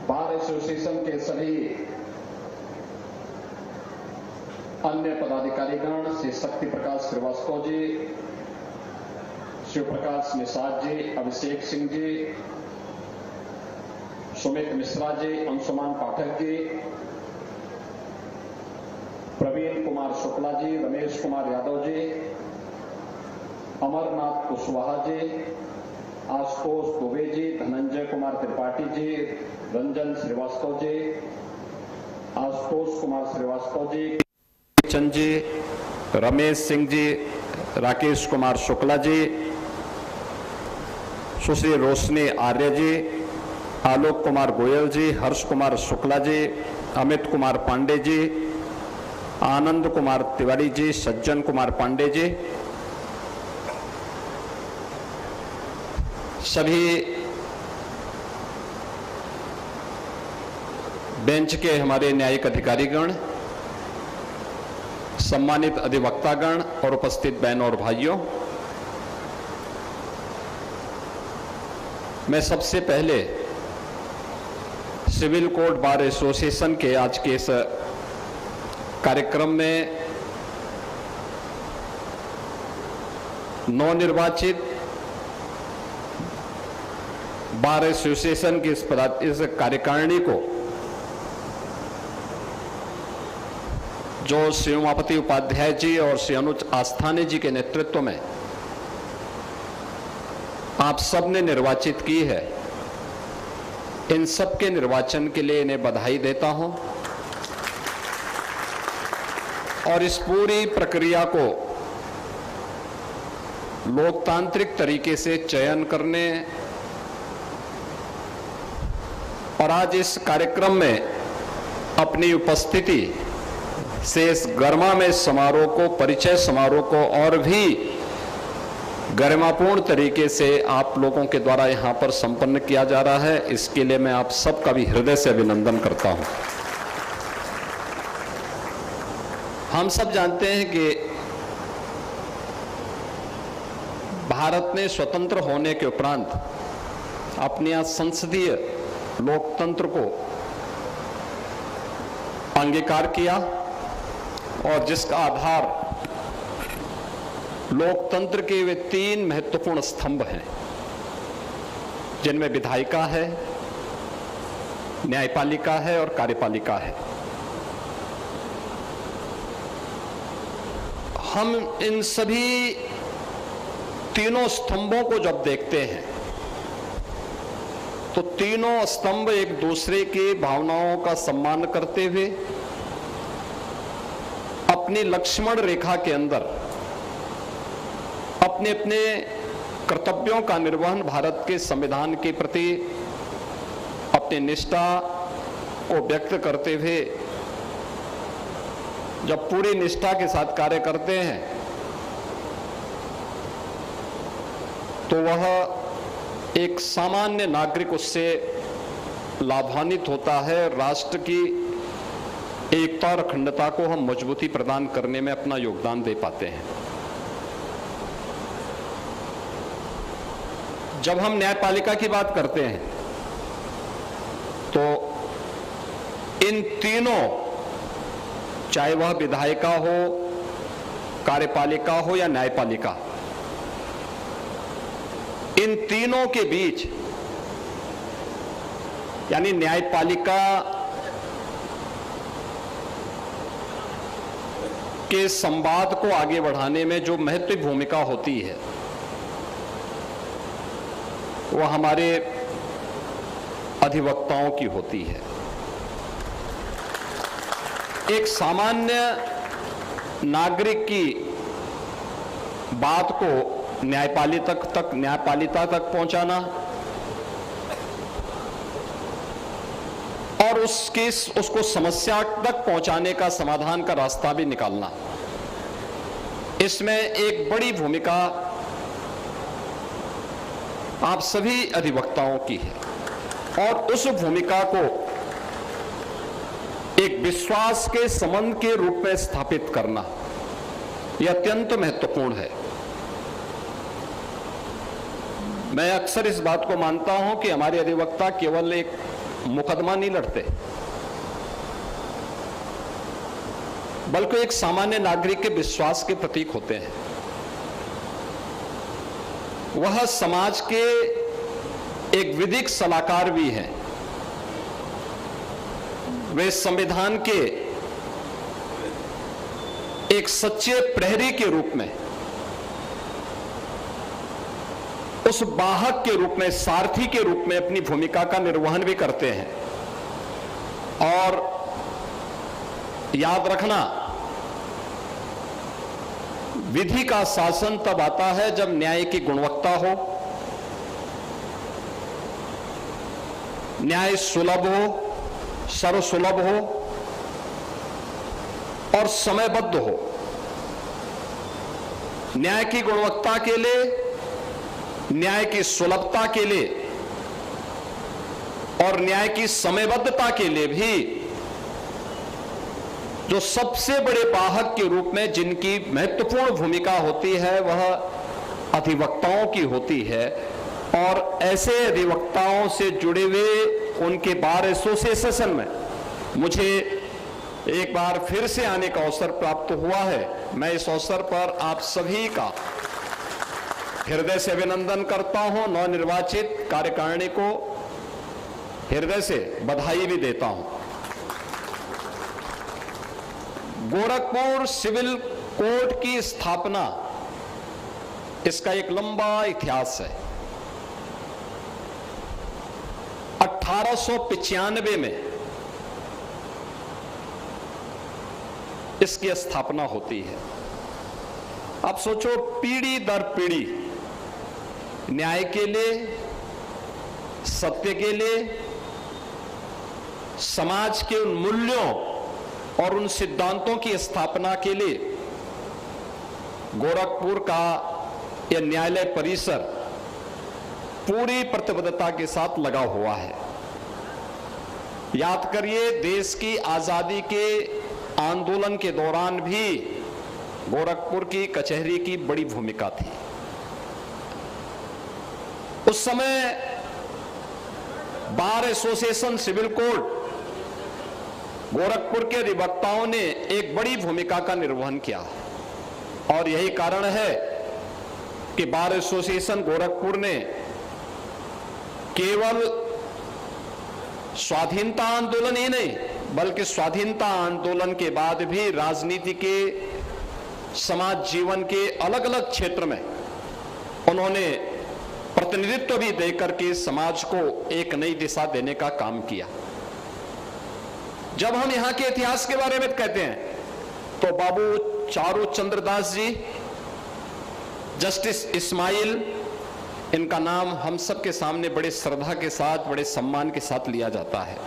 Bar association के सभी अन्य पदाधिकारीगण, श्री शक्ति प्रकाश श्रीवास्तव जी, शिव प्रकाश निषाद जी, अभिषेक सिंह जी, सुमित मिश्रा जी, अंशुमान पाठक जी, प्रवीण कुमार शुक्ला जी, रमेश कुमार यादव जी, अमरनाथ कुशवाहा जी, आशुतोष दुबे जी, धनंजय कुमार त्रिपाठी जी, रंजन श्रीवास्तव जी, आशुतोष कुमार श्रीवास्तव जी, चंद जी, रमेश सिंह जी, राकेश कुमार शुक्ला जी, सुश्री रोशनी आर्य जी, आलोक कुमार गोयल जी, हर्ष कुमार शुक्ला जी, अमित कुमार पांडे जी, आनंद कुमार तिवारी जी, सज्जन कुमार पांडे जी, सभी बेंच के हमारे न्यायिक अधिकारीगण, सम्मानित अधिवक्तागण और उपस्थित बहनों और भाइयों, मैं सबसे पहले सिविल कोर्ट बार एसोसिएशन के आज के इस कार्यक्रम में नवनिर्वाचित बार एसोसिएशन की इस कार्यकारिणी को, जो श्री उमापति उपाध्याय जी और श्री अनुज आस्थाने जी के नेतृत्व में आप सब ने निर्वाचित की है, इन सब के निर्वाचन के लिए इन्हें बधाई देता हूं और इस पूरी प्रक्रिया को लोकतांत्रिक तरीके से चयन करने और आज इस कार्यक्रम में अपनी उपस्थिति से इस गरिमामय समारोह को, परिचय समारोह को और भी गरिमापूर्ण तरीके से आप लोगों के द्वारा यहां पर संपन्न किया जा रहा है, इसके लिए मैं आप सबका भी हृदय से अभिनंदन करता हूं। हम सब जानते हैं कि भारत ने स्वतंत्र होने के उपरांत अपने यहाँ संसदीय लोकतंत्र को अंगीकार किया और जिसका आधार लोकतंत्र के वे 3 महत्वपूर्ण स्तंभ हैं, जिनमें विधायिका है, न्यायपालिका है और कार्यपालिका है। हम इन सभी तीनों स्तंभों को जब देखते हैं तो तीनों स्तंभ एक दूसरे की भावनाओं का सम्मान करते हुए अपनी लक्ष्मण रेखा के अंदर अपने अपने कर्तव्यों का निर्वहन भारत के संविधान के प्रति अपनी निष्ठा को व्यक्त करते हुए जब पूरी निष्ठा के साथ कार्य करते हैं तो वह एक सामान्य नागरिक उससे लाभान्वित होता है। राष्ट्र की एकता और अखंडता को हम मजबूती प्रदान करने में अपना योगदान दे पाते हैं। जब हम न्यायपालिका की बात करते हैं तो इन तीनों, चाहे वह विधायिका हो, कार्यपालिका हो या न्यायपालिका, इन तीनों के बीच यानी न्यायपालिका के संवाद को आगे बढ़ाने में जो महत्वपूर्ण भूमिका होती है वो हमारे अधिवक्ताओं की होती है। एक सामान्य नागरिक की बात को न्यायपालिका तक पहुंचाना और उसको समस्या तक पहुंचाने का, समाधान का रास्ता भी निकालना, इसमें एक बड़ी भूमिका आप सभी अधिवक्ताओं की है और उस भूमिका को एक विश्वास के संबंध के रूप में स्थापित करना यह अत्यंत महत्वपूर्ण है। मैं अक्सर इस बात को मानता हूं कि हमारे अधिवक्ता केवल एक मुकदमा नहीं लड़ते, बल्कि एक सामान्य नागरिक के विश्वास के प्रतीक होते हैं। वह समाज के एक विधिक सलाहकार भी हैं। वे संविधान के एक सच्चे प्रहरी के रूप में, उस वाहक के रूप में, सारथी के रूप में अपनी भूमिका का निर्वहन भी करते हैं। और याद रखना, विधि का शासन तब आता है जब न्याय की गुणवत्ता हो, न्याय सुलभ हो, सर्वसुलभ हो और समयबद्ध हो। न्याय की गुणवत्ता के लिए, न्याय की सुलभता के लिए और न्याय की समयबद्धता के लिए भी जो सबसे बड़े वाहक के रूप में जिनकी महत्वपूर्ण भूमिका होती है वह अधिवक्ताओं की होती है। और ऐसे अधिवक्ताओं से जुड़े हुए उनके बार एसोसिएशन में मुझे एक बार फिर से आने का अवसर प्राप्त हुआ है। मैं इस अवसर पर आप सभी का हृदय से अभिनंदन करता हूं। नवनिर्वाचित कार्यकारिणी को हृदय से बधाई भी देता हूं। गोरखपुर सिविल कोर्ट की स्थापना, इसका एक लंबा इतिहास है। 1895 में इसकी स्थापना होती है। अब सोचो, पीढ़ी दर पीढ़ी न्याय के लिए, सत्य के लिए, समाज के उन मूल्यों और उन सिद्धांतों की स्थापना के लिए गोरखपुर का यह न्यायालय परिसर पूरी प्रतिबद्धता के साथ लगा हुआ है। याद करिए, देश की आजादी के आंदोलन के दौरान भी गोरखपुर की कचहरी की बड़ी भूमिका थी। उस समय bar association civil court Gorakhpur के अधिवक्ताओं ने एक बड़ी भूमिका का निर्वहन किया और यही कारण है कि बार एसोसिएशन गोरखपुर ने केवल स्वाधीनता आंदोलन ही नहीं, बल्कि स्वाधीनता आंदोलन के बाद भी राजनीति के, समाज जीवन के अलग अलग क्षेत्र में उन्होंने प्रतिनिधित्व भी देकर के समाज को एक नई दिशा देने का काम किया। जब हम यहां के इतिहास के बारे में कहते हैं तो बाबू चारू चंद्र दास जी, जस्टिस इस्माइल, इनका नाम हम सब के सामने बड़े श्रद्धा के साथ, बड़े सम्मान के साथ लिया जाता है।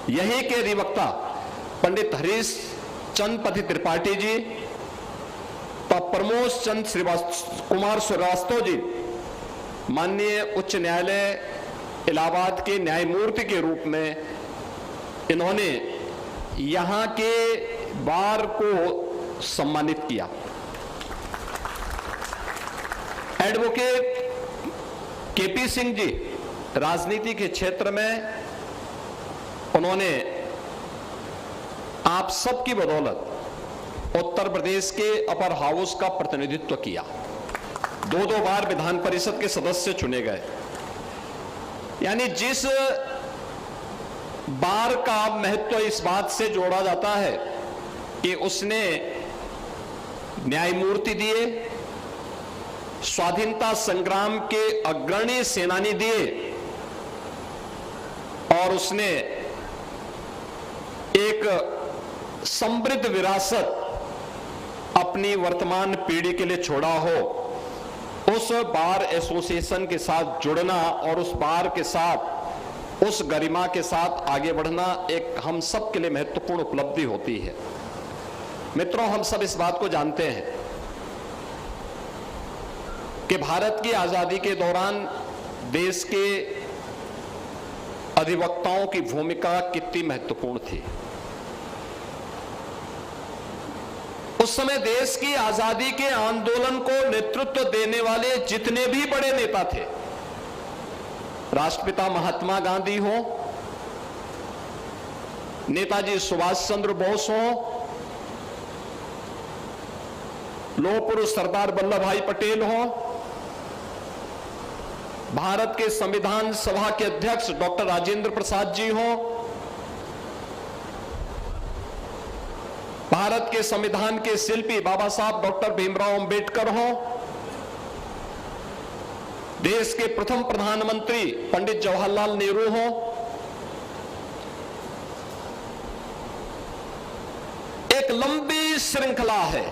यही के अधिवक्ता पंडित हरीश चंद पति त्रिपाठी जी, प्रमोद चंद कुमार श्रीवास्तव जी माननीय उच्च न्यायालय इलाहाबाद के न्यायमूर्ति के रूप में इन्होंने यहां के बार को सम्मानित किया। एडवोकेट केपी सिंह जी राजनीति के क्षेत्र में उन्होंने आप सबकी बदौलत उत्तर प्रदेश के अपर हाउस का प्रतिनिधित्व किया। दो बार विधान परिषद के सदस्य चुने गए। यानी जिस बार का महत्व इस बात से जोड़ा जाता है कि उसने न्यायमूर्ति दिए, स्वाधीनता संग्राम के अग्रणी सेनानी दिए और उसने एक समृद्ध विरासत अपनी वर्तमान पीढ़ी के लिए छोड़ा हो, उस बार एसोसिएशन के साथ जुड़ना और उस बार के साथ, उस गरिमा के साथ आगे बढ़ना एक हम सब के लिए महत्वपूर्ण उपलब्धि होती है। मित्रों, हम सब इस बात को जानते हैं कि भारत की आजादी के दौरान देश के अधिवक्ताओं की भूमिका कितनी महत्वपूर्ण थी। उस समय देश की आजादी के आंदोलन को नेतृत्व देने वाले जितने भी बड़े नेता थे, राष्ट्रपिता महात्मा गांधी हो, नेताजी सुभाष चंद्र बोस हो, लौह पुरुष सरदार वल्लभ भाई पटेल हो, भारत के संविधान सभा के अध्यक्ष डॉक्टर राजेंद्र प्रसाद जी हो, भारत के संविधान के शिल्पी बाबा साहब डॉक्टर भीमराव अंबेडकर हो, देश के प्रथम प्रधानमंत्री पंडित जवाहरलाल नेहरू हो, एक लंबी श्रृंखला है,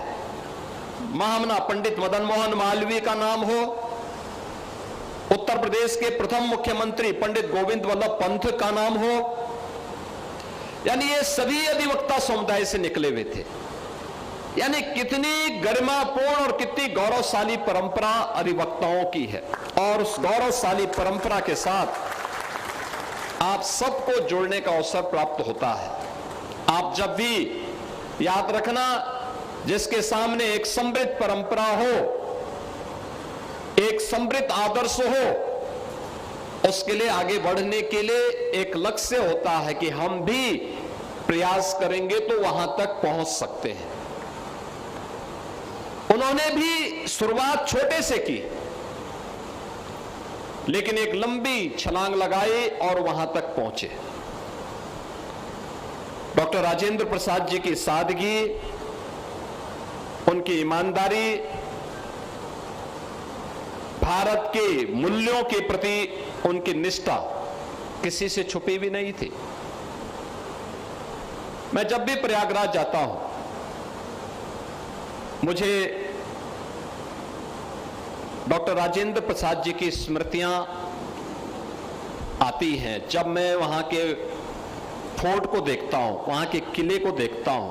महामना पंडित मदन मोहन मालवीय का नाम हो, उत्तर प्रदेश के प्रथम मुख्यमंत्री पंडित गोविंद वल्लभ पंत का नाम हो, यानी ये सभी अधिवक्ता समुदाय से निकले हुए थे। यानी कितनी गरिमापूर्ण और कितनी गौरवशाली परंपरा अधिवक्ताओं की है, और उस गौरवशाली परंपरा के साथ आप सबको जोड़ने का अवसर प्राप्त होता है। आप जब भी याद रखना, जिसके सामने एक समृद्ध परंपरा हो, एक समृद्ध आदर्श हो, उसके लिए आगे बढ़ने के लिए एक लक्ष्य होता है कि हम भी प्रयास करेंगे तो वहां तक पहुंच सकते हैं। उन्होंने भी शुरुआत छोटे से की, लेकिन एक लंबी छलांग लगाई और वहां तक पहुंचे। डॉक्टर राजेंद्र प्रसाद जी की सादगी, उनकी ईमानदारी, भारत के मूल्यों के प्रति उनकी निष्ठा किसी से छुपी भी नहीं थी। मैं जब भी प्रयागराज जाता हूं, मुझे डॉक्टर राजेंद्र प्रसाद जी की स्मृतियां आती हैं। जब मैं वहां के फोर्ट को देखता हूं, वहां के किले को देखता हूं,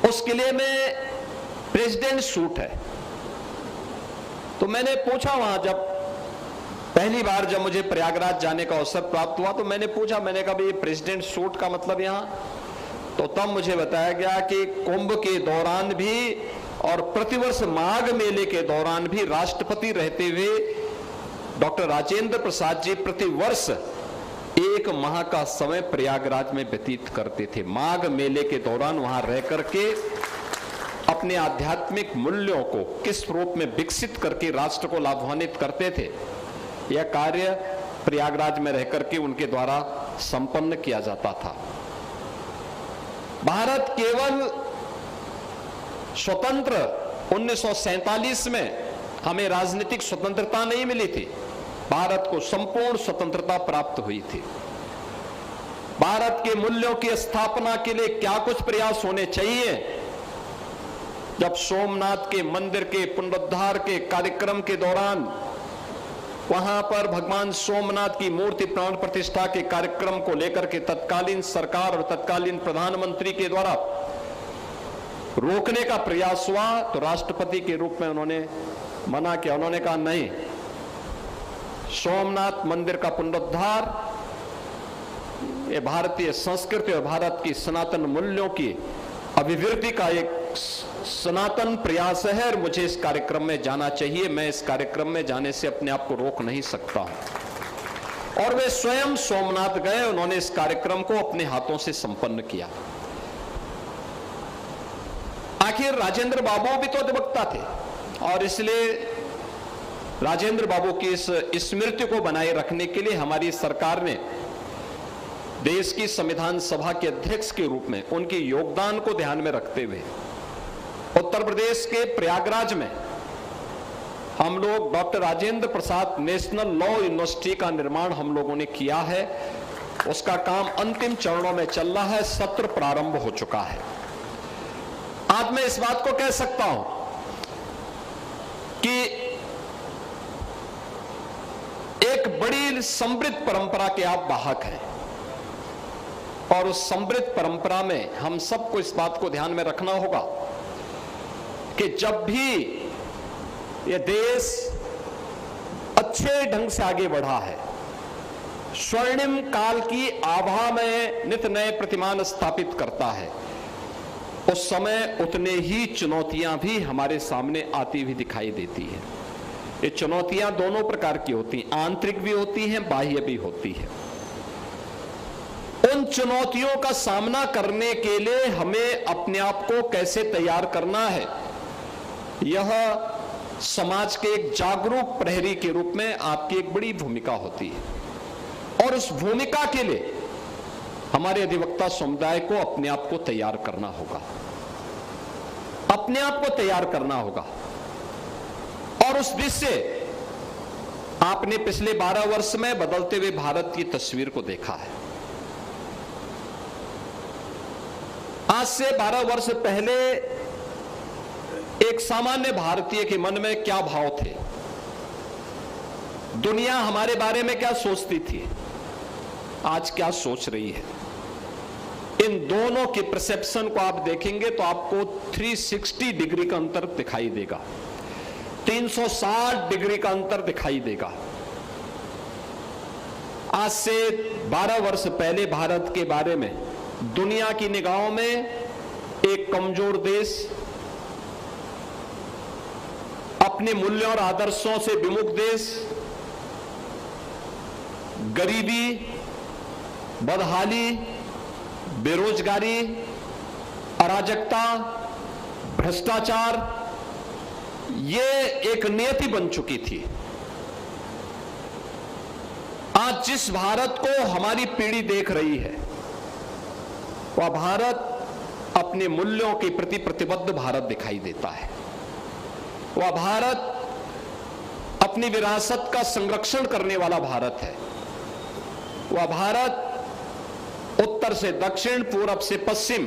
उस किले में प्रेसिडेंट सूट है। तो मैंने पूछा वहां, जब पहली बार जब मुझे प्रयागराज जाने का अवसर प्राप्त हुआ, तो मैंने पूछा, मैंने कहा ये प्रेसिडेंट सूट का मतलब यहां? तो तब मुझे बताया गया कि कुंभ के दौरान भी और प्रतिवर्ष माघ मेले के दौरान भी राष्ट्रपति रहते हुए डॉक्टर राजेंद्र प्रसाद जी प्रतिवर्ष 1 माह का समय प्रयागराज में व्यतीत करते थे। माघ मेले के दौरान वहां रह करके अपने आध्यात्मिक मूल्यों को किस रूप में विकसित करके राष्ट्र को लाभान्वित करते थे, यह कार्य प्रयागराज में रहकर के उनके द्वारा संपन्न किया जाता था। भारत केवल स्वतंत्र 1947 में हमें राजनीतिक स्वतंत्रता नहीं मिली थी, भारत को संपूर्ण स्वतंत्रता प्राप्त हुई थी। भारत के मूल्यों की स्थापना के लिए क्या कुछ प्रयास होने चाहिए। जब सोमनाथ के मंदिर के पुनरुद्धार के कार्यक्रम के दौरान वहां पर भगवान सोमनाथ की मूर्ति प्राण प्रतिष्ठा के कार्यक्रम को लेकर के तत्कालीन सरकार और तत्कालीन प्रधानमंत्री के द्वारा रोकने का प्रयास हुआ, तो राष्ट्रपति के रूप में उन्होंने मना किया। उन्होंने कहा नहीं, सोमनाथ मंदिर का पुनरुद्धार ये भारतीय संस्कृति और भारत की सनातन मूल्यों की अभिवृद्धि का एक सनातन प्रयास है और मुझे इस कार्यक्रम में जाना चाहिए। मैं इस कार्यक्रम में जाने से अपने आप को रोक नहीं सकता हूं। और वे स्वयं सोमनाथ गए, उन्होंने इस कार्यक्रम को अपने हाथों से संपन्न किया। आखिर राजेंद्र बाबू भी तो अधिवक्ता थे, और इसलिए राजेंद्र बाबू की इस स्मृति को बनाए रखने के लिए हमारी सरकार ने देश की संविधान सभा के अध्यक्ष के रूप में उनके योगदान को ध्यान में रखते हुए उत्तर प्रदेश के प्रयागराज में हम लोग doctor Rajendra Prasad national law university का निर्माण हम लोगों ने किया है। उसका काम अंतिम चरणों में चल रहा है, सत्र प्रारंभ हो चुका है। आज मैं इस बात को कह सकता हूं कि एक बड़ी समृद्ध परंपरा के आप वाहक हैं, और उस समृद्ध परंपरा में हम सबको इस बात को ध्यान में रखना होगा कि जब भी यह देश अच्छे ढंग से आगे बढ़ा है, स्वर्णिम काल की आभा में नित नए प्रतिमान स्थापित करता है, उस समय उतने ही चुनौतियां भी हमारे सामने आती हुई दिखाई देती है। ये चुनौतियां दोनों प्रकार की होती हैं, आंतरिक भी होती हैं, बाह्य भी होती है। चुनौतियों का सामना करने के लिए हमें अपने आप को कैसे तैयार करना है, यह समाज के एक जागरूक प्रहरी के रूप में आपकी एक बड़ी भूमिका होती है। और उस भूमिका के लिए हमारे अधिवक्ता समुदाय को अपने आप को तैयार करना होगा, अपने आप को तैयार करना होगा। और उस दृश्य से आपने पिछले 12 वर्ष में बदलते हुए भारत की तस्वीर को देखा है। आज से 12 वर्ष पहले एक सामान्य भारतीय के मन में क्या भाव थे, दुनिया हमारे बारे में क्या सोचती थी, आज क्या सोच रही है, इन दोनों के परसेप्शन को आप देखेंगे तो आपको 360 डिग्री का अंतर दिखाई देगा, 360 डिग्री का अंतर दिखाई देगा। आज से 12 वर्ष पहले भारत के बारे में दुनिया की निगाहों में एक कमजोर देश, अपने मूल्यों और आदर्शों से विमुख देश, गरीबी, बदहाली, बेरोजगारी, अराजकता, भ्रष्टाचार, ये एक नियति बन चुकी थी। आज जिस भारत को हमारी पीढ़ी देख रही है, वह भारत अपने मूल्यों के प्रति प्रतिबद्ध भारत दिखाई देता है। वह भारत अपनी विरासत का संरक्षण करने वाला भारत है। वह भारत उत्तर से दक्षिण, पूरब से पश्चिम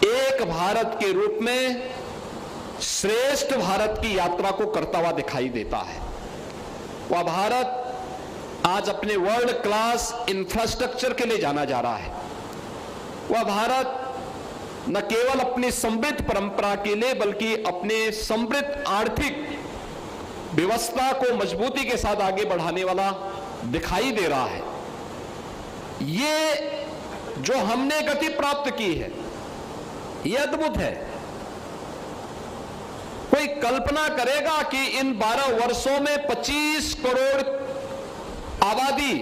एक भारत के रूप में श्रेष्ठ भारत की यात्रा को करता हुआ दिखाई देता है। वह भारत आज अपने वर्ल्ड क्लास इंफ्रास्ट्रक्चर के लिए जाना जा रहा है। वह भारत न केवल अपनी समृद्ध परंपरा के लिए बल्कि अपने समृद्ध आर्थिक व्यवस्था को मजबूती के साथ आगे बढ़ाने वाला दिखाई दे रहा है। ये जो हमने गति प्राप्त की है, यह अद्भुत है। कोई कल्पना करेगा कि इन 12 वर्षों में 25 करोड़ आबादी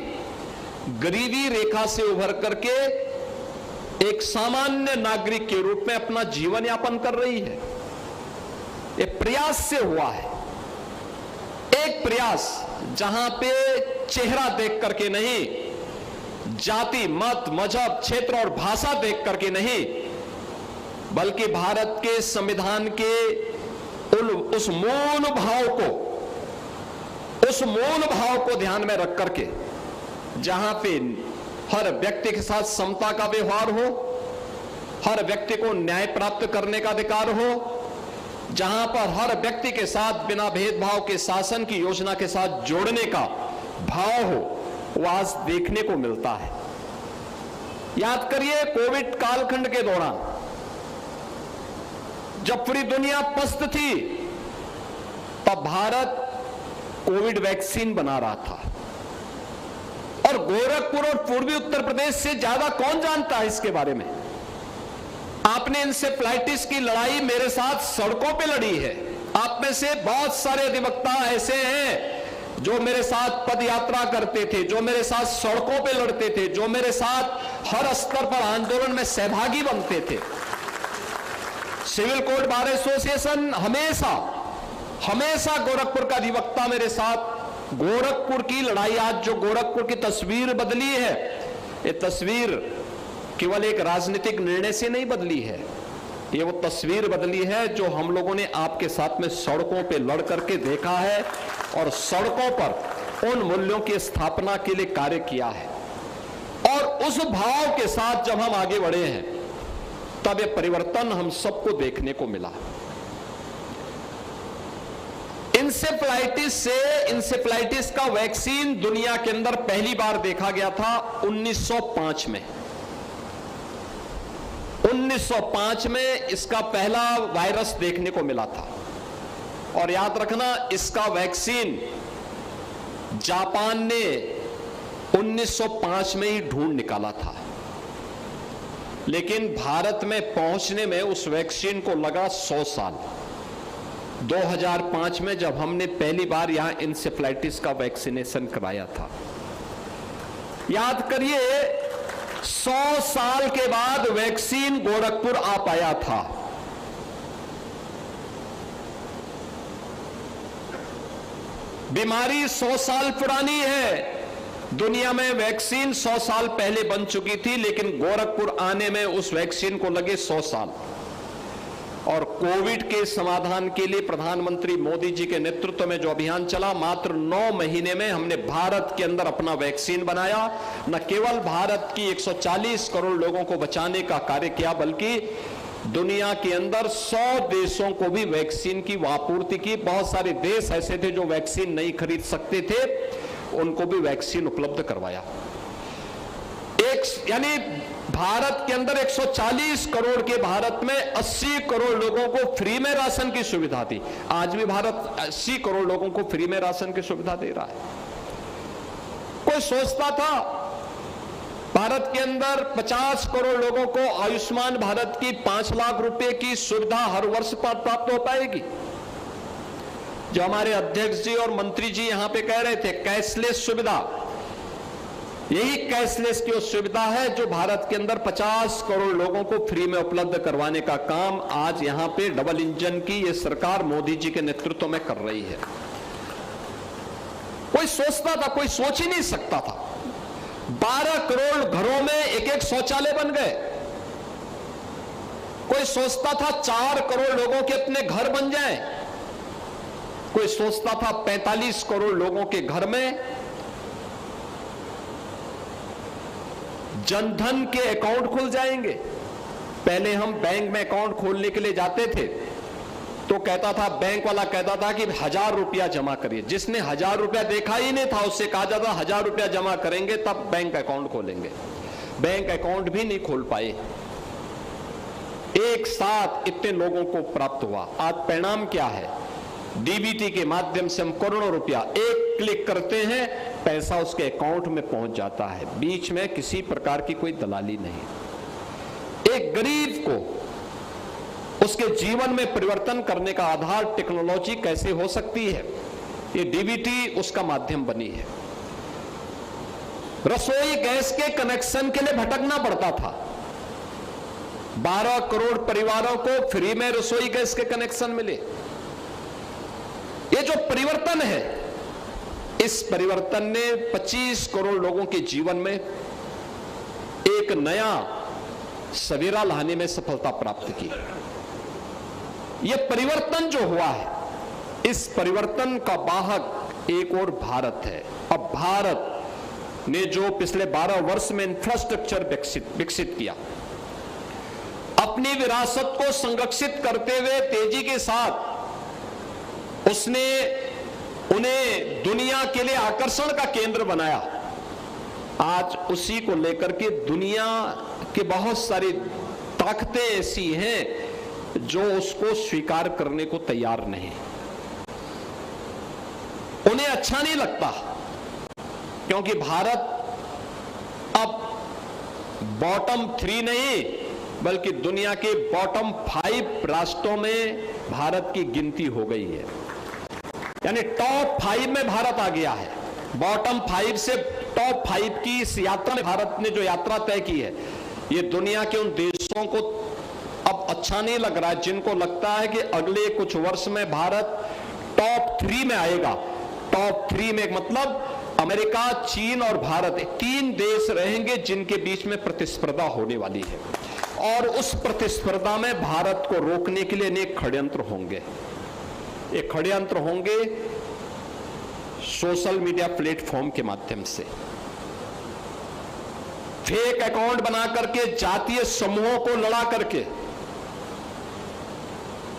गरीबी रेखा से उभर करके एक सामान्य नागरिक के रूप में अपना जीवन यापन कर रही है। एक प्रयास से हुआ है, एक प्रयास जहां पे चेहरा देख करके नहीं, जाति, मत, मजहब, क्षेत्र और भाषा देख करके नहीं, बल्कि भारत के संविधान के उस मूल भाव को ध्यान में रख करके, जहां पे हर व्यक्ति के साथ समता का व्यवहार हो, हर व्यक्ति को न्याय प्राप्त करने का अधिकार हो, जहां पर हर व्यक्ति के साथ बिना भेदभाव के शासन की योजना के साथ जोड़ने का भाव हो, वो आज देखने को मिलता है। याद करिए, कोविड कालखंड के दौरान जब पूरी दुनिया पस्त थी, तब भारत कोविड वैक्सीन बना रहा था। और गोरखपुर और पूर्वी उत्तर प्रदेश से ज्यादा कौन जानता है इसके बारे में? आपने इंसेफ्लाइटिस की लड़ाई मेरे साथ सड़कों पे लड़ी है। आप में से बहुत सारे अधिवक्ता ऐसे हैं जो मेरे साथ पद यात्रा करते थे, जो मेरे साथ सड़कों पे लड़ते थे, जो मेरे साथ हर स्तर पर आंदोलन में सहभागी बनते थे। सिविल कोर्ट बार एसोसिएशन हमेशा गोरखपुर का अधिवक्ता मेरे साथ। गोरखपुर की लड़ाई, आज जो गोरखपुर की तस्वीर बदली है, ये तस्वीर केवल एक राजनीतिक निर्णय से नहीं बदली है, ये वो तस्वीर बदली है जो हम लोगों ने आपके साथ में सड़कों पे लड़ करके देखा है और सड़कों पर उन मूल्यों की स्थापना के लिए कार्य किया है। और उस भाव के साथ जब हम आगे बढ़े हैं, तब ये परिवर्तन हम सबको देखने को मिला। इंसेफ्लाइटिस का वैक्सीन दुनिया के अंदर पहली बार देखा गया था 1905 में। 1905 में इसका पहला वायरस देखने को मिला था। और याद रखना, इसका वैक्सीन जापान ने 1905 में ही ढूंढ निकाला था, लेकिन भारत में पहुंचने में उस वैक्सीन को लगा 100 साल। 2005 में जब हमने पहली बार यहां इंसेफ्लाइटिस का वैक्सीनेशन कराया था, याद करिए, 100 साल के बाद वैक्सीन गोरखपुर आ पाया था। बीमारी 100 साल पुरानी है। दुनिया में वैक्सीन 100 साल पहले बन चुकी थी, लेकिन गोरखपुर आने में उस वैक्सीन को लगे 100 साल। और कोविड के समाधान के लिए प्रधानमंत्री मोदी जी के नेतृत्व में जो अभियान चला, मात्र 9 महीने में हमने भारत के अंदर अपना वैक्सीन बनाया। न केवल भारत की 140 करोड़ लोगों को बचाने का कार्य किया, बल्कि दुनिया के अंदर 100 देशों को भी वैक्सीन की आपूर्ति की। बहुत सारे देश ऐसे थे जो वैक्सीन नहीं खरीद सकते थे, उनको भी वैक्सीन उपलब्ध करवाया। यानी भारत के अंदर 140 करोड़ के भारत में 80 करोड़ लोगों को फ्री में राशन की सुविधा थी। आज भी भारत 80 करोड़ लोगों को फ्री में राशन की सुविधा दे रहा है। कोई सोचता था भारत के अंदर 50 करोड़ लोगों को आयुष्मान भारत की 5 लाख रुपए की सुविधा हर वर्ष प्राप्त हो पाएगी? जो हमारे अध्यक्ष जी और मंत्री जी यहां पे कह रहे थे, कैशलेस सुविधा, यही कैशलेस की सुविधा है जो भारत के अंदर 50 करोड़ लोगों को फ्री में उपलब्ध करवाने का काम आज यहां पे डबल इंजन की ये सरकार मोदी जी के नेतृत्व में कर रही है। कोई सोचता था, कोई सोच ही नहीं सकता था। 12 करोड़ घरों में एक शौचालय बन गए। कोई सोचता था 4 करोड़ लोगों के अपने घर बन जाएं। कोई सोचता था 45 करोड़ लोगों के घर में जनधन के अकाउंट खुल जाएंगे। पहले हम बैंक में अकाउंट खोलने के लिए जाते थे तो कहता था, बैंक वाला कहता था कि 1000 रुपया जमा करिए। जिसने 1000 रुपया देखा ही नहीं था उससे कहा जाता 1000 रुपया जमा करेंगे तब बैंक अकाउंट खोलेंगे। बैंक अकाउंट भी नहीं खोल पाए। एक साथ इतने लोगों को प्राप्त हुआ। आज परिणाम क्या है? डीबीटी के माध्यम से हम करोड़ों रुपया एक क्लिक करते हैं, पैसा उसके अकाउंट में पहुंच जाता है। बीच में किसी प्रकार की कोई दलाली नहीं। एक गरीब को उसके जीवन में परिवर्तन करने का आधार टेक्नोलॉजी कैसे हो सकती है, ये डीबीटी उसका माध्यम बनी है। रसोई गैस के कनेक्शन के लिए भटकना पड़ता था। 12 करोड़ परिवारों को फ्री में रसोई गैस के कनेक्शन मिले। ये जो परिवर्तन है, इस परिवर्तन ने 25 करोड़ लोगों के जीवन में एक नया सवेरा लाने में सफलता प्राप्त की। यह परिवर्तन जो हुआ है, इस परिवर्तन का वाहक एक और भारत है। अब भारत ने जो पिछले 12 वर्ष में इंफ्रास्ट्रक्चर विकसित किया, अपनी विरासत को संरक्षित करते हुए तेजी के साथ उसने उन्हें दुनिया के लिए आकर्षण का केंद्र बनाया। आज उसी को लेकर के दुनिया के बहुत सारी ताकतें ऐसी हैं जो उसको स्वीकार करने को तैयार नहीं। उन्हें अच्छा नहीं लगता, क्योंकि भारत अब बॉटम 3 नहीं बल्कि दुनिया के बॉटम 5 राष्ट्रों में भारत की गिनती हो गई है। यानी टॉप 5 में भारत आ गया है। बॉटम 5 से टॉप 5 की इस यात्रा में भारत ने जो यात्रा तय की है, ये दुनिया के उन देशों को अब अच्छा नहीं लग रहा है जिनको लगता है कि अगले कुछ वर्ष में भारत टॉप 3 में आएगा। टॉप 3 में मतलब अमेरिका, चीन और भारत, 3 देश रहेंगे जिनके बीच में प्रतिस्पर्धा होने वाली है। और उस प्रतिस्पर्धा में भारत को रोकने के लिए अनेक षड्यंत्र होंगे। ये षड्यंत्र होंगे सोशल मीडिया प्लेटफॉर्म के माध्यम से, फेक अकाउंट बना करके, जातीय समूहों को लड़ा करके,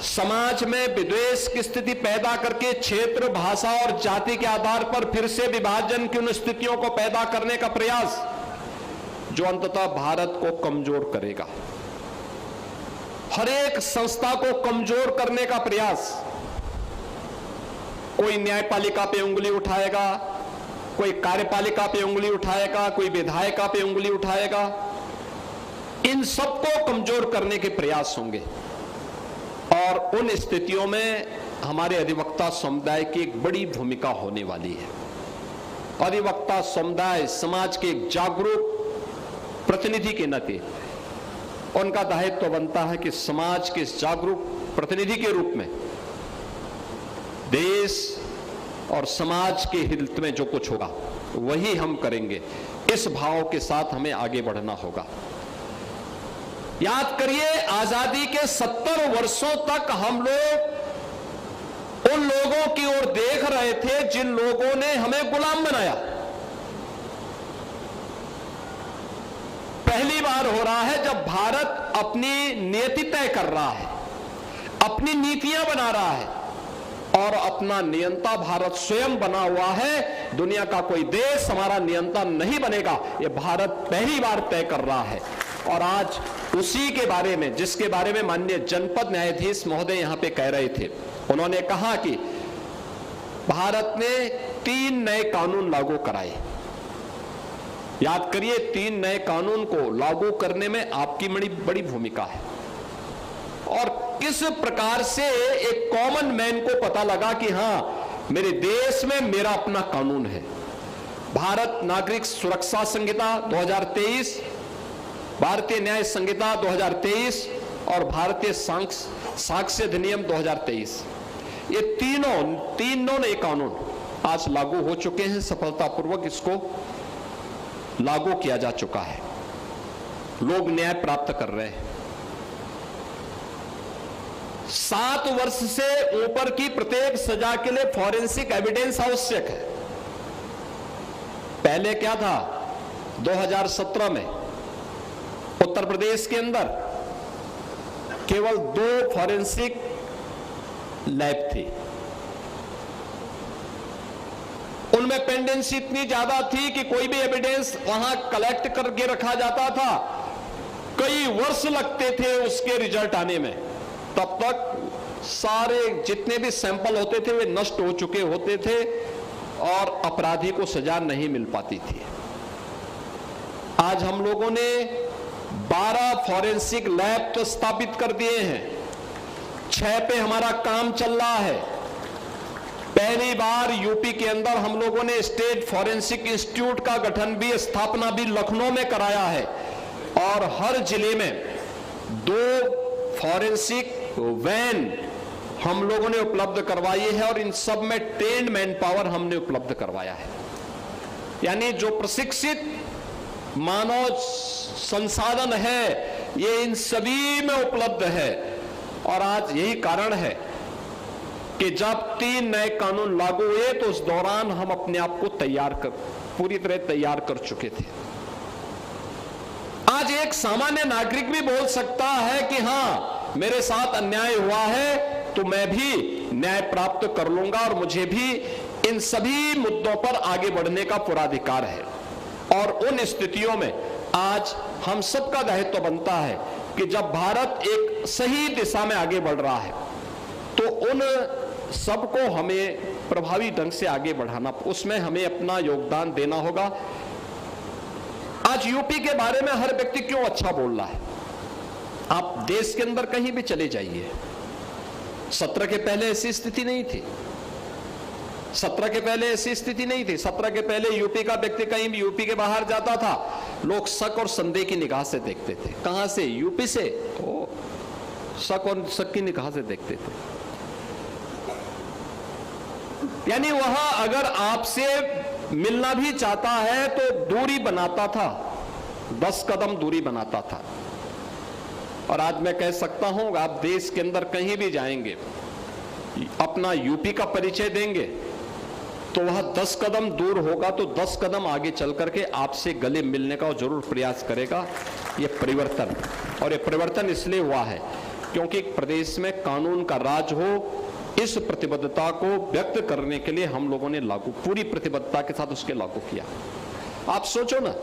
समाज में विद्वेष की स्थिति पैदा करके, क्षेत्र, भाषा और जाति के आधार पर फिर से विभाजन की उन स्थितियों को पैदा करने का प्रयास जो अंततः भारत को कमजोर करेगा। हर एक संस्था को कमजोर करने का प्रयास। कोई न्यायपालिका पे उंगली उठाएगा, कोई कार्यपालिका पे उंगली उठाएगा, कोई विधायिका पे उंगली उठाएगा। इन सबको कमजोर करने के प्रयास होंगे। और उन स्थितियों में हमारे अधिवक्ता समुदाय की एक बड़ी भूमिका होने वाली है। अधिवक्ता समुदाय, समाज के एक जागरूक प्रतिनिधि के नाते उनका दायित्व बनता है कि समाज के जागरूक प्रतिनिधि के रूप में देश और समाज के हित में जो कुछ होगा वही हम करेंगे। इस भाव के साथ हमें आगे बढ़ना होगा। याद करिए, आजादी के 70 वर्षों तक हम लोग उन लोगों की ओर देख रहे थे जिन लोगों ने हमें गुलाम बनाया। पहली बार हो रहा है जब भारत अपनी नीति तय कर रहा है, अपनी नीतियां बना रहा है और अपना नियंता भारत स्वयं बना हुआ है। दुनिया का कोई देश हमारा नियंता नहीं बनेगा, यह भारत पहली बार तय कर रहा है। और आज उसी के बारे में, जिसके बारे में माननीय जनपद न्यायाधीश महोदय यहां पे कह रहे थे, उन्होंने कहा कि भारत ने 3 नए कानून लागू कराए। याद करिए, 3 नए कानून को लागू करने में आपकी बड़ी भूमिका है। और किस प्रकार से एक कॉमन मैन को पता लगा कि हां, मेरे देश में मेरा अपना कानून है। भारत नागरिक सुरक्षा संहिता 2023, भारतीय न्याय संहिता 2023 और भारतीय साक्ष्य अधिनियम 2023, ये तीनों नए कानून आज लागू हो चुके हैं। सफलतापूर्वक इसको लागू किया जा चुका है। लोग न्याय प्राप्त कर रहे हैं। 7 वर्ष से ऊपर की प्रत्येक सजा के लिए फॉरेंसिक एविडेंस आवश्यक है। पहले क्या था? 2017 में उत्तर प्रदेश के अंदर केवल 2 फॉरेंसिक लैब थी। उनमें पेंडेंसी इतनी ज्यादा थी कि कोई भी एविडेंस वहां कलेक्ट करके रखा जाता था, कई वर्ष लगते थे उसके रिजल्ट आने में। तब तक सारे जितने भी सैंपल होते थे वे नष्ट हो चुके होते थे और अपराधी को सजा नहीं मिल पाती थी। आज हम लोगों ने 12 फॉरेंसिक लैब तो स्थापित कर दिए हैं, 6 पे हमारा काम चल रहा है। पहली बार यूपी के अंदर हम लोगों ने स्टेट फॉरेंसिक इंस्टीट्यूट का गठन भी, स्थापना भी लखनऊ में कराया है और हर जिले में 2 फॉरेंसिक वैन हम लोगों ने उपलब्ध करवाई है और इन सब में ट्रेन्ड मैन पावर हमने उपलब्ध करवाया है। यानी जो प्रशिक्षित मानव संसाधन है ये इन सभी में उपलब्ध है। और आज यही कारण है कि जब 3 नए कानून लागू हुए तो उस दौरान हम अपने आप को पूरी तरह तैयार कर चुके थे। आज एक सामान्य नागरिक भी बोल सकता है कि हां, मेरे साथ अन्याय हुआ है तो मैं भी न्याय प्राप्त कर लूंगा और मुझे भी इन सभी मुद्दों पर आगे बढ़ने का पूरा अधिकार है। और उन स्थितियों में आज हम सबका दायित्व बनता है कि जब भारत एक सही दिशा में आगे बढ़ रहा है तो उन सबको हमें प्रभावी ढंग से आगे बढ़ाना, उसमें हमें अपना योगदान देना होगा। आज यूपी के बारे में हर व्यक्ति क्यों अच्छा बोल रहा है? आप देश के अंदर कहीं भी चले जाइए, 17 के पहले ऐसी स्थिति नहीं थी। 17 के पहले ऐसी स्थिति नहीं थी। 17 के पहले यूपी का व्यक्ति कहीं भी यूपी के बाहर जाता था, लोग शक और संदेह की निगाह से देखते थे। कहां से? यूपी से, तो शक की निगाह से देखते थे। यानी वहां अगर आपसे मिलना भी चाहता है तो दूरी बनाता था, 10 कदम दूरी बनाता था। और आज मैं कह सकता हूं, आप देश के अंदर कहीं भी जाएंगे, अपना यूपी का परिचय देंगे तो वह 10 कदम दूर होगा तो 10 कदम आगे चल करके आपसे गले मिलने का जरूर प्रयास करेगा। यह परिवर्तन, और यह परिवर्तन इसलिए हुआ है क्योंकि प्रदेश में कानून का राज हो। इस प्रतिबद्धता को व्यक्त करने के लिए हम लोगों ने पूरी प्रतिबद्धता के साथ उसके लागू किया। आप सोचो ना,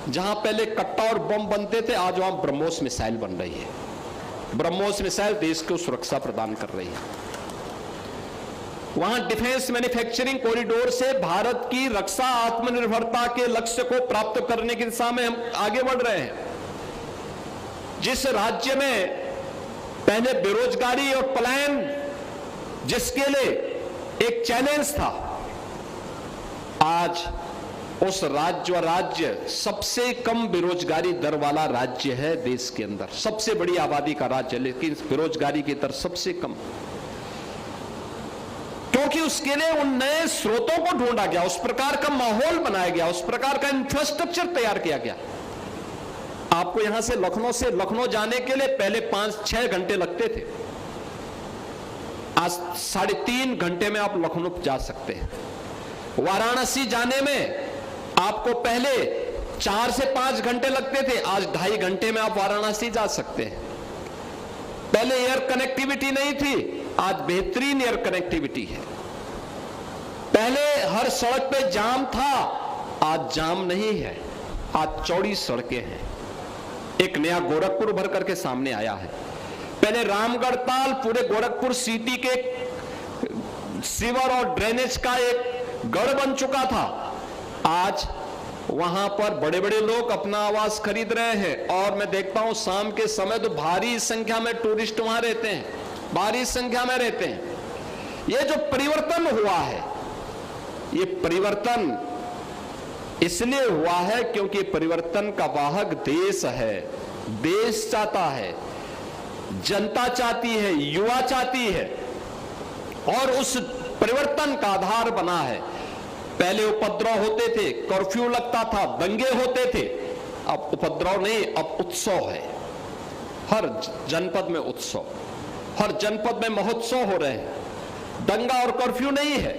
जहां पहले कट्टा और बम बनते थे, आज वहां ब्रह्मोस मिसाइल बन रही है। ब्रह्मोस मिसाइल देश को सुरक्षा प्रदान कर रही है। वहां डिफेंस मैन्युफैक्चरिंग कॉरिडोर से भारत की रक्षा आत्मनिर्भरता के लक्ष्य को प्राप्त करने की दिशा में हम आगे बढ़ रहे हैं। जिस राज्य में पहले बेरोजगारी और पलायन जिसके लिए एक चैलेंज था, आज उस राज्य सबसे कम बेरोजगारी दर वाला राज्य है देश के अंदर, सबसे बड़ी आबादी का राज्य, लेकिन बेरोजगारी की दर सबसे कम, क्योंकि उसके लिए उन नए स्रोतों को ढूंढा गया, उस प्रकार का माहौल बनाया गया, उस प्रकार का इंफ्रास्ट्रक्चर तैयार किया गया। आपको यहां से लखनऊ जाने के लिए पहले 5-6 घंटे लगते थे, आज 3.5 घंटे में आप लखनऊ जा सकते हैं। वाराणसी जाने में आपको पहले 4 से 5 घंटे लगते थे, आज 2.5 घंटे में आप वाराणसी जा सकते हैं। पहले एयर कनेक्टिविटी नहीं थी, आज बेहतरीन एयर कनेक्टिविटी है। पहले हर सड़क पे जाम था, आज जाम नहीं है, आज चौड़ी सड़कें हैं। एक नया गोरखपुर उभर करके सामने आया है। पहले रामगढ़ ताल पूरे गोरखपुर सिटी के सीवर और ड्रेनेज का एक गढ़ बन चुका था, आज वहां पर बड़े बड़े लोग अपना आवास खरीद रहे हैं। और मैं देखता हूं शाम के समय तो भारी संख्या में टूरिस्ट वहां रहते हैं, भारी संख्या में रहते हैं। ये जो परिवर्तन हुआ है, ये परिवर्तन इसलिए हुआ है क्योंकि परिवर्तन का वाहक देश है, देश चाहता है, जनता चाहती है, युवा चाहती है, और उस परिवर्तन का आधार बना है। पहले उपद्रव होते थे, कर्फ्यू लगता था, दंगे होते थे, अब उपद्रव नहीं, अब उत्सव है। हर जनपद में उत्सव, हर जनपद में महोत्सव हो रहे हैं, दंगा और कर्फ्यू नहीं है,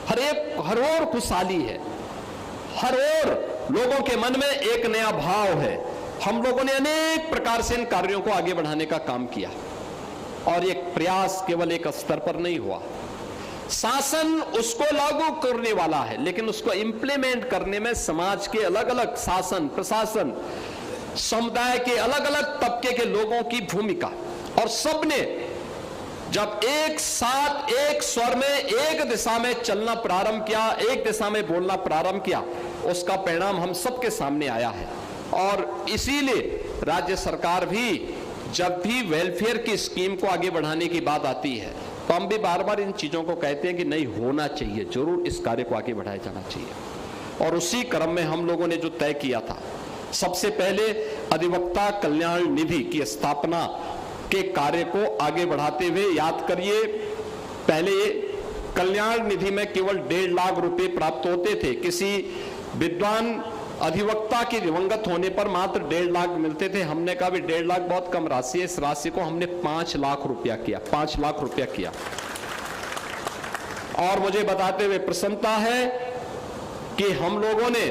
हर ओर खुशहाली है, हर ओर लोगों के मन में एक नया भाव है। हम लोगों ने अनेक प्रकार से इन कार्यों को आगे बढ़ाने का काम किया, और एक प्रयास केवल एक स्तर पर नहीं हुआ। शासन उसको लागू करने वाला है, लेकिन उसको इंप्लीमेंट करने में समाज के अलग अलग शासन प्रशासन, समुदाय के अलग अलग तबके के लोगों की भूमिका, और सबने जब एक साथ एक स्वर में एक दिशा में चलना प्रारंभ किया, एक दिशा में बोलना प्रारंभ किया, उसका परिणाम हम सबके सामने आया है। और इसीलिए राज्य सरकार भी जब भी वेलफेयर की स्कीम को आगे बढ़ाने की बात आती है, तो हम भी बार बार इन चीजों को कहते हैं कि नहीं, होना चाहिए, जरूर इस कार्य को आगे बढ़ाया जाना चाहिए। और उसी क्रम में हम लोगों ने जो तय किया था, सबसे पहले अधिवक्ता कल्याण निधि की स्थापना के कार्य को आगे बढ़ाते हुए, याद करिए, पहले कल्याण निधि में केवल 1.5 लाख रुपए प्राप्त होते थे। किसी विद्वान अधिवक्ता की दिवंगत होने पर मात्र 1.5 लाख मिलते थे। हमने कहा भी 1.5 लाख बहुत कम राशि है, इस राशि को हमने 5 लाख रुपया किया, 5 लाख रुपया किया। और मुझे बताते हुए प्रसन्नता है कि हम लोगों ने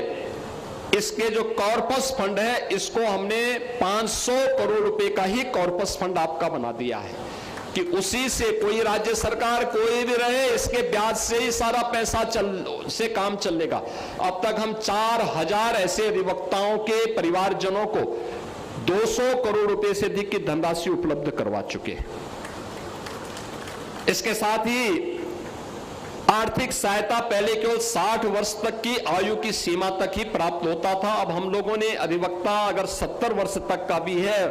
इसके जो कॉर्पस फंड है, इसको हमने 500 करोड़ रुपए का ही कॉर्पस फंड आपका बना दिया है, कि उसी से कोई राज्य सरकार कोई भी रहे, इसके ब्याज से ही सारा पैसा से काम चलेगा। अब तक हम 4000 ऐसे अधिवक्ताओं के परिवारजनों को 200 करोड़ रुपए से अधिक की धनराशि उपलब्ध करवा चुके हैं। इसके साथ ही आर्थिक सहायता पहले केवल 60 वर्ष तक की आयु की सीमा तक ही प्राप्त होता था। अब हम लोगों ने अधिवक्ता अगर 70 वर्ष तक का भी है,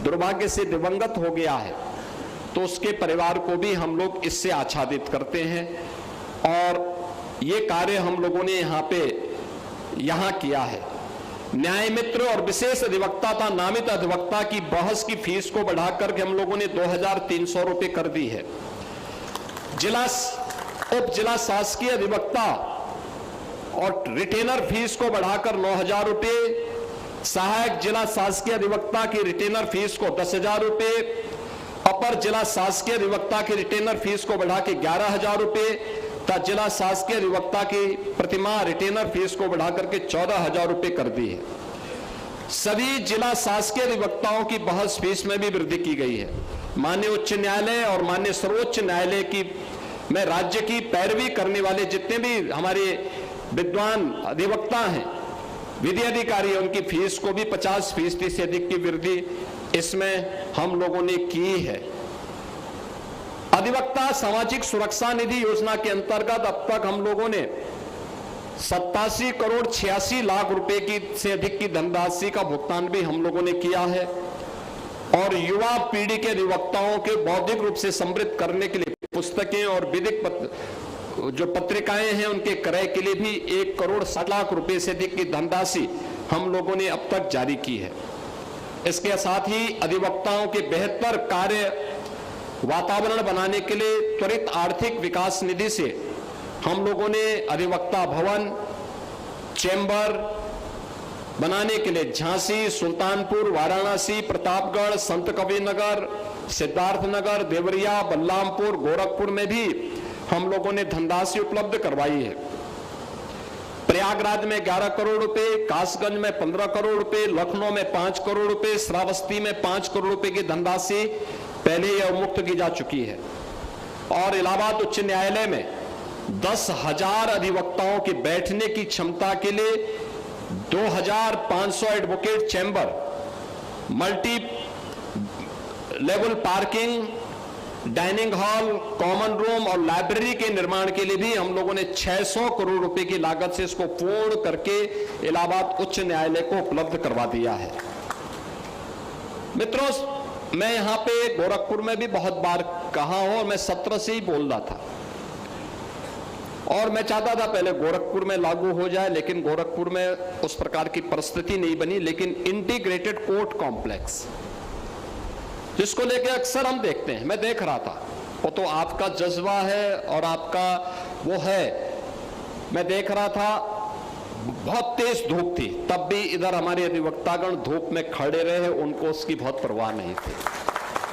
दुर्भाग्य से दिवंगत हो गया है, तो उसके परिवार को भी हम लोग इससे आच्छादित करते हैं। और ये कार्य हम लोगों ने यहाँ किया है। न्याय मित्र और विशेष अधिवक्ता था नामित अधिवक्ता की बहस की फीस को बढ़ाकर के हम लोगों ने 2300 रुपए कर दी है। उप जिला शासकीय अधिवक्ता और रिटेनर फीस को बढ़ाकर 9000 रुपए, सहायक जिला शासकीय अधिवक्ता की रिटेनर फीस को 10,000 रुपए, अपर जिला शासकीय अधिवक्ता की रिटेनर फीस को बढ़ा के 11,000 रुपए तथा जिला शासकीय अधिवक्ता की प्रतिमाह रिटेनर फीस को बढ़ाकर के 14,000 रुपए कर दी है। सभी जिला शासकीय अधिवक्ताओं की बहस फीस में भी वृद्धि की गई है। माननीय उच्च न्यायालय और माननीय सर्वोच्च न्यायालय की में राज्य की पैरवी करने वाले जितने भी हमारे विद्वान अधिवक्ता हैं, विधि अधिकारी, उनकी फीस को भी 50% से अधिक की वृद्धि इसमें हम लोगों ने की है। अधिवक्ता सामाजिक सुरक्षा निधि योजना के अंतर्गत अब तक हम लोगों ने 87 करोड़ 86 लाख रुपए की से अधिक की धनराशि का भुगतान भी हम लोगों ने किया है। और युवा पीढ़ी के अधिवक्ताओं के बौद्धिक रूप से समृद्ध करने के लिए पुस्तकें और विधिक जो पत्रिकाएं हैं उनके क्रय के लिए भी 1 करोड़ 60 लाख रुपए से अधिक की धनराशि हम लोगों ने अब तक जारी की है। इसके साथ ही अधिवक्ताओं के बेहतर कार्य वातावरण बनाने के लिए त्वरित आर्थिक विकास निधि से हम लोगों ने अधिवक्ता भवन, चैम्बर बनाने के लिए झांसी, सुल्तानपुर, वाराणसी, प्रतापगढ़, संत कबीर नगर, सिद्धार्थनगर, देवरिया, बलरामपुर, गोरखपुर में भी हम लोगों ने धनराशि उपलब्ध करवाई है। प्रयागराज में 11 करोड़ रुपए, कासगंज में 15 करोड़ रुपए, लखनऊ में 5 करोड़ रुपए, श्रावस्ती में 5 करोड़ रुपए की धनराशि पहले ही अवमुक्त की जा चुकी है। और इलाहाबाद उच्च न्यायालय में 10,000 अधिवक्ताओं के बैठने की क्षमता के लिए 2,500 advocate chamber, multi level parking, dining hall, common room और लाइब्रेरी के निर्माण के लिए भी हम लोगों ने 600 करोड़ रुपए की लागत से इसको पूर्ण करके इलाहाबाद उच्च न्यायालय को उपलब्ध करवा दिया है। मित्रों, मैं यहां पे गोरखपुर में भी बहुत बार कहा हूं और मैं सत्र से ही बोल रहा था और मैं चाहता था पहले गोरखपुर में लागू हो जाए, लेकिन गोरखपुर में उस प्रकार की परिस्थिति नहीं बनी। लेकिन इंटीग्रेटेड कोर्ट कॉम्प्लेक्स जिसको लेके अक्सर हम देखते हैं, मैं देख रहा था, वो तो आपका जज्बा है और आपका वो है। मैं देख रहा था बहुत तेज धूप थी, तब भी इधर हमारे अधिवक्तागण धूप में खड़े रहे, उनको उसकी बहुत परवाह नहीं थी।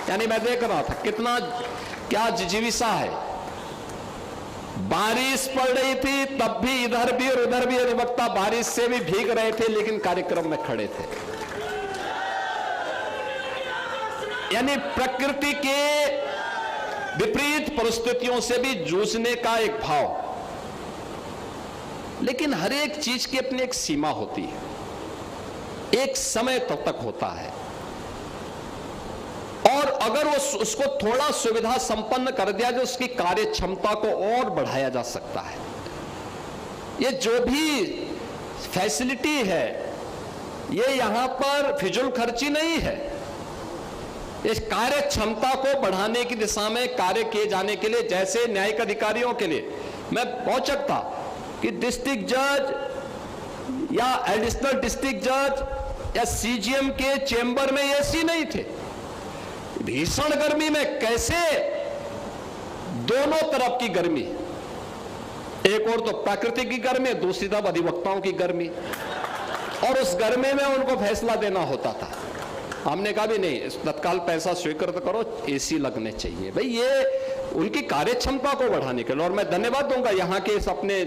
यानी मैं देख रहा था कितना क्या जिजीविसा है। बारिश पड़ रही थी तब भी इधर भी और उधर भी अधिवक्ता बारिश से भी भीग रहे थे, लेकिन कार्यक्रम में खड़े थे। यानी प्रकृति के विपरीत परिस्थितियों से भी जूझने का एक भाव। लेकिन हर एक चीज की अपनी एक सीमा होती है, एक समय तक होता है, और अगर वो उसको थोड़ा सुविधा संपन्न कर दिया जाए, उसकी कार्य क्षमता को और बढ़ाया जा सकता है। ये जो भी फैसिलिटी है, ये यहां पर फिजूल खर्ची नहीं है। इस कार्य क्षमता को बढ़ाने की दिशा में कार्य किए जाने के लिए, जैसे न्यायिक अधिकारियों के लिए मैं बहुत था कि डिस्ट्रिक्ट जज या एडिशनल डिस्ट्रिक्ट जज या सीजीएम के चेंबर में एसी नहीं थे। भीषण गर्मी में कैसे दोनों तरफ की गर्मी, एक और तो प्रकृति की गर्मी, दूसरी तरफ अधिवक्ताओं की गर्मी, और उस गर्मी में उनको फैसला देना होता था। हमने कहा भी नहीं, तत्काल पैसा स्वीकृत करो, एसी लगने चाहिए। भाई ये उनकी कार्य क्षमता को बढ़ाने के लिए, और मैं धन्यवाद दूंगा यहाँ के इस अपने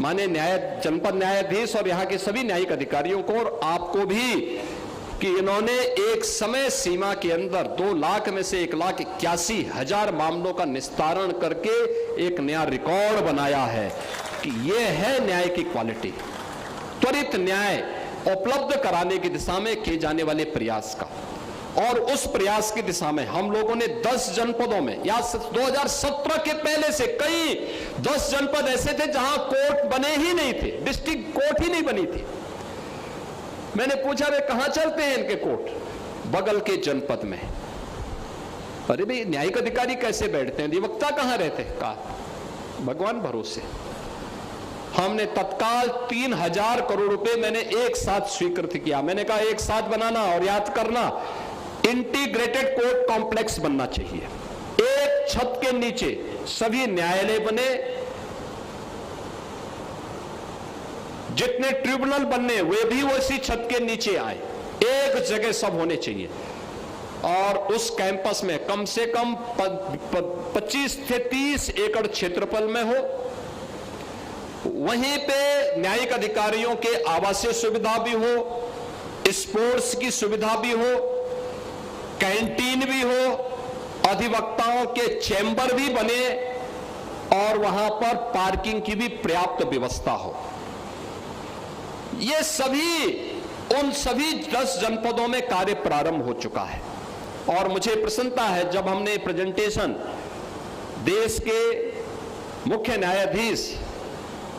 माने जनपद न्यायाधीश और यहाँ के सभी न्यायिक अधिकारियों को और आपको भी, कि इन्होंने एक समय सीमा के अंदर 2 लाख में से 1,81,000 मामलों का निस्तारण करके एक नया रिकॉर्ड बनाया है कि यह है न्याय की क्वालिटी। त्वरित न्याय उपलब्ध कराने की दिशा में किए जाने वाले प्रयास का, और उस प्रयास की दिशा में हम लोगों ने 10 जनपदों में, या 2017 के पहले से कई 10 जनपद ऐसे थे जहां कोर्ट बने ही नहीं थे, डिस्ट्रिक्ट कोर्ट ही नहीं बनी थी। मैंने पूछा वे कहां चलते हैं इनके कोर्ट? बगल के जनपद में। अरे भाई न्यायिक अधिकारी कैसे बैठते हैं, अधिवक्ता कहां रहते? कहा भगवान भरोसे। हमने तत्काल 3,000 करोड़ रुपए मैंने एक साथ स्वीकृत किया। मैंने कहा एक साथ बनाना, और याद करना इंटीग्रेटेड कोर्ट कॉम्प्लेक्स बनना चाहिए। एक छत के नीचे सभी न्यायालय बने, जितने ट्रिब्यूनल बनने वे भी उसी छत के नीचे आए, एक जगह सब होने चाहिए। और उस कैंपस में कम से कम 25 से 30 एकड़ क्षेत्रफल में हो। वहीं पे न्यायिक अधिकारियों के आवासीय सुविधा भी हो, स्पोर्ट्स की सुविधा भी हो, कैंटीन भी हो, अधिवक्ताओं के चैम्बर भी बने, और वहां पर पार्किंग की भी पर्याप्त व्यवस्था हो। ये सभी उन सभी 10 जनपदों में कार्य प्रारंभ हो चुका है। और मुझे प्रसन्नता है जब हमने प्रेजेंटेशन देश के मुख्य न्यायाधीश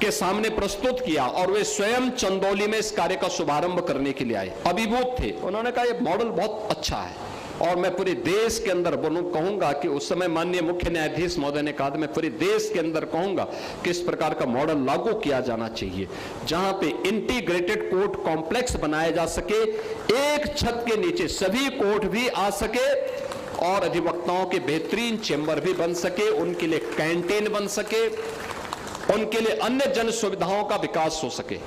के सामने प्रस्तुत किया, और वे स्वयं चंदौली में इस कार्य का शुभारंभ करने के लिए आए, अभिभूत थे। उन्होंने कहा यह मॉडल बहुत अच्छा है, और मैं पूरे देश के अंदर कहूंगा कि उस समय माननीय मुख्य न्यायाधीश महोदय ने कहा था, मैं पूरे देश के अंदर कहूंगा कि इस प्रकार का मॉडल लागू किया जाना चाहिए, जहां पे इंटीग्रेटेड कोर्ट कॉम्प्लेक्स बनाया जा सके, एक छत के नीचे सभी कोर्ट भी आ सके और अधिवक्ताओं के बेहतरीन चेंबर भी बन सके, उनके लिए कैंटीन बन सके, उनके लिए अन्य जन सुविधाओं का विकास हो सके।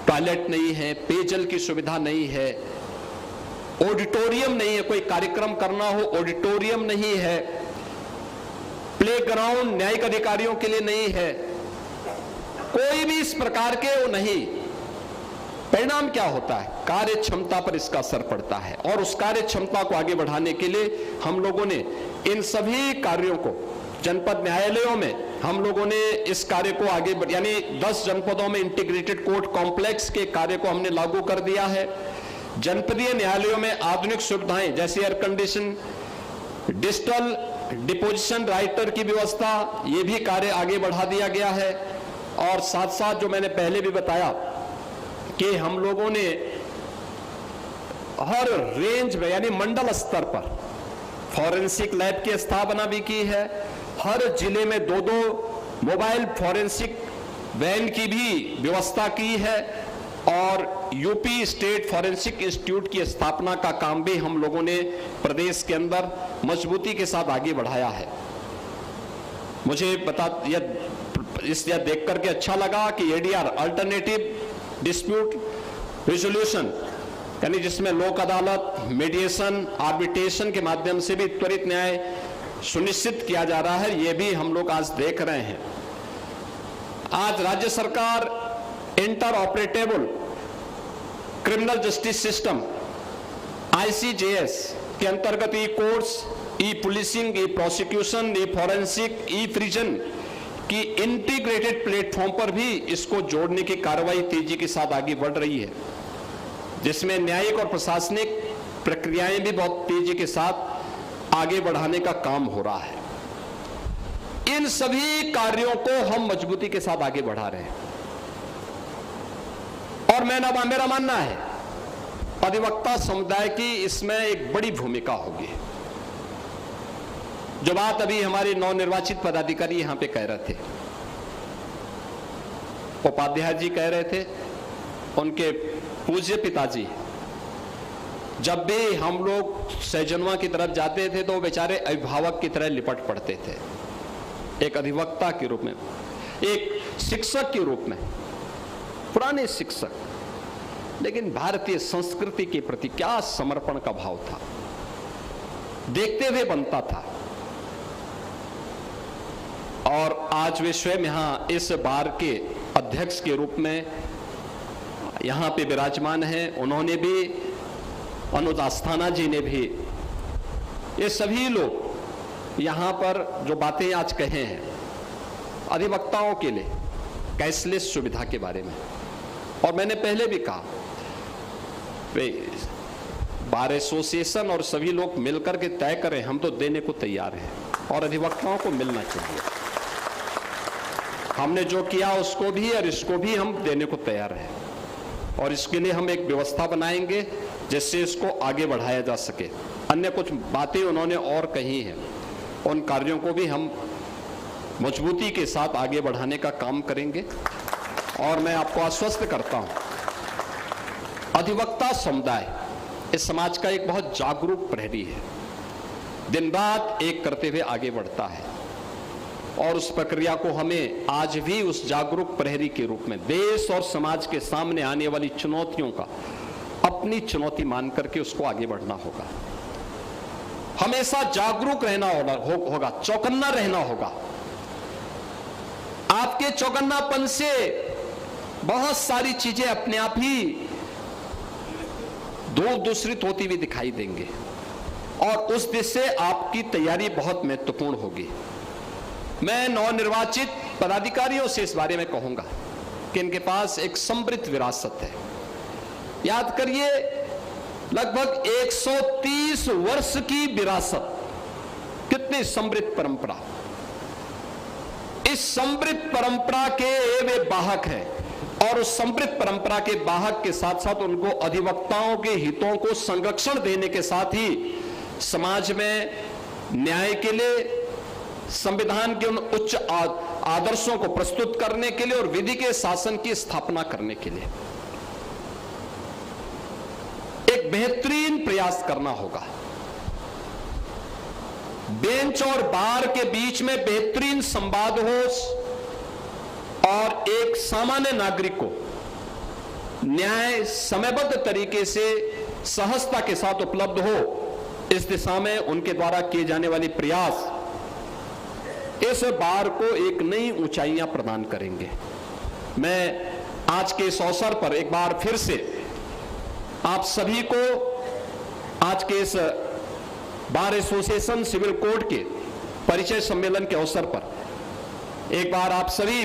टॉयलेट नहीं है, पेयजल की सुविधा नहीं है, ऑडिटोरियम नहीं है, कोई कार्यक्रम करना हो ऑडिटोरियम नहीं है, प्लेग्राउंड न्यायिक अधिकारियों के लिए नहीं है, कोई भी इस प्रकार के वो नहीं। परिणाम क्या होता है? कार्य क्षमता पर इसका असर पड़ता है और उस कार्य क्षमता को आगे बढ़ाने के लिए हम लोगों ने इन सभी कार्यों को जनपद न्यायालयों में हम लोगों ने इस कार्य को आगे यानी 10 जनपदों में इंटीग्रेटेड कोर्ट कॉम्प्लेक्स के कार्य को हमने लागू कर दिया है। जनपदीय न्यायालयों में आधुनिक सुविधाएं जैसे air condition, digital deposition writer की व्यवस्था, ये भी कार्य आगे बढ़ा दिया गया है। और साथ साथ जो मैंने पहले भी बताया कि हम लोगों ने हर रेंज में यानी मंडल स्तर पर फॉरेंसिक लैब की स्थापना भी की है। हर जिले में 2-2 मोबाइल फॉरेंसिक वैन की भी व्यवस्था की है और यूपी स्टेट फॉरेंसिक इंस्टीट्यूट की स्थापना का काम भी हम लोगों ने प्रदेश के अंदर मजबूती के साथ आगे बढ़ाया है। मुझे यह देख करके अच्छा लगा कि एडीआर अल्टरनेटिव डिस्प्यूट रिजोल्यूशन यानी जिसमें लोक अदालत, मीडिएशन, आर्बिट्रेशन के माध्यम से भी त्वरित न्याय सुनिश्चित किया जा रहा है, ये भी हम लोग आज देख रहे हैं। आज राज्य सरकार inter operable criminal justice system ICJS के अंतर्गत ई कोर्ट्स, ई पुलिसिंग, ई प्रोसिक्यूशन, ई फॉरेंसिक, ई प्रिजन की इंटीग्रेटेड प्लेटफॉर्म पर भी इसको जोड़ने की कार्रवाई तेजी के साथ आगे बढ़ रही है, जिसमें न्यायिक और प्रशासनिक प्रक्रियाएं भी बहुत तेजी के साथ आगे बढ़ाने का काम हो रहा है। इन सभी कार्यों को हम मजबूती के साथ आगे बढ़ा रहे हैं और मेरा मानना है अधिवक्ता समुदाय की इसमें एक बड़ी भूमिका होगी। जो बात अभी हमारे नवनिर्वाचित पदाधिकारी यहां पे कह रहे थे, उपाध्याय जी कह रहे थे, उनके पूज्य पिताजी, जब भी हम लोग सहजनवा की तरफ जाते थे तो बेचारे अभिभावक की तरह लिपट पड़ते थे, एक अधिवक्ता के रूप में, एक शिक्षक के रूप में, पुराने शिक्षक, लेकिन भारतीय संस्कृति के प्रति क्या समर्पण का भाव था, देखते हुए बनता था। और आज वे स्वयं यहां इस बार के अध्यक्ष के रूप में यहां पे विराजमान हैं। उन्होंने भी, अनुज अस्थाना जी ने भी, ये सभी लोग यहां पर जो बातें आज कहे हैं अधिवक्ताओं के लिए कैशलेस सुविधा के बारे में, और मैंने पहले भी कहा बार एसोसिएशन और सभी लोग मिलकर के तय करें, हम तो देने को तैयार हैं और अधिवक्ताओं को मिलना चाहिए। हमने जो किया उसको भी और इसको भी हम देने को तैयार हैं और इसके लिए हम एक व्यवस्था बनाएंगे जिससे इसको आगे बढ़ाया जा सके। अन्य कुछ बातें उन्होंने और कही हैं, उन कार्यों को भी हम मजबूती के साथ आगे बढ़ाने का काम करेंगे। और मैं आपको आश्वस्त करता हूं, अधिवक्ता समुदाय इस समाज का एक बहुत जागरूक प्रहरी है, दिन रात एक करते हुए आगे बढ़ता है और उस प्रक्रिया को हमें आज भी उस जागरूक प्रहरी के रूप में देश और समाज के सामने आने वाली चुनौतियों का अपनी चुनौती मान करके उसको आगे बढ़ना होगा। हमेशा जागरूक रहना होगा, चौकन्ना रहना होगा। आपके चौकन्नापन से बहुत सारी चीजें अपने आप ही दूसरी होती हुई दिखाई देंगे और उस दिशा से आपकी तैयारी बहुत महत्वपूर्ण होगी। मैं नवनिर्वाचित पदाधिकारियों से इस बारे में कहूंगा कि इनके पास एक समृद्ध विरासत है। याद करिए, लगभग 130 वर्ष की विरासत, कितनी समृद्ध परंपरा। इस समृद्ध परंपरा के वे वाहक हैं और उस समृद्ध परंपरा के वाहक के साथ साथ उनको अधिवक्ताओं के हितों को संरक्षण देने के साथ ही समाज में न्याय के लिए, संविधान के उन उच्च आदर्शों को प्रस्तुत करने के लिए और विधि के शासन की स्थापना करने के लिए एक बेहतरीन प्रयास करना होगा। बेंच और बार के बीच में बेहतरीन संवाद हो और एक सामान्य नागरिक को न्याय समयबद्ध तरीके से सहजता के साथ उपलब्ध हो, इस दिशा में उनके द्वारा किए जाने वाले प्रयास इस बार को एक नई ऊंचाइयां प्रदान करेंगे। मैं आज के इस अवसर पर एक बार फिर से आप सभी को आज के इस बार एसोसिएशन सिविल कोड के परिचय सम्मेलन के अवसर पर एक बार आप सभी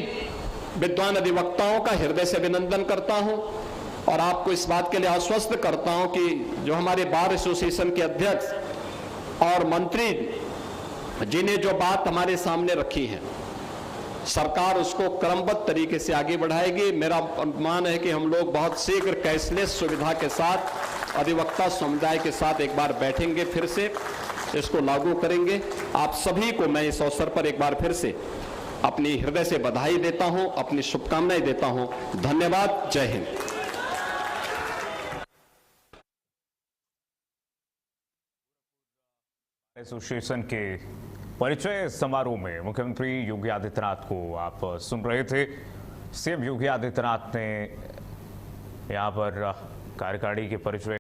विद्वान अधिवक्ताओं का हृदय से अभिनंदन करता हूं और आपको इस बात के लिए आश्वस्त करता हूं कि जो हमारे बार एसोसिएशन के अध्यक्ष और मंत्री जिन्हें जो बात हमारे सामने रखी है, सरकार उसको क्रमबद्ध तरीके से आगे बढ़ाएगी। मेरा अनुमान है कि हम लोग बहुत शीघ्र कैशलेस सुविधा के साथ अधिवक्ता समुदाय के साथ एक बार बैठेंगे, फिर से इसको लागू करेंगे। आप सभी को मैं इस अवसर पर एक बार फिर से अपनी हृदय से बधाई देता हूं, अपनी शुभकामनाएं देता हूं। धन्यवाद। जय हिंद। एसोसिएशन के परिचय समारोह में मुख्यमंत्री योगी आदित्यनाथ को आप सुन रहे थे। सीएम योगी आदित्यनाथ ने यहां पर कार्यकारिणी के परिचय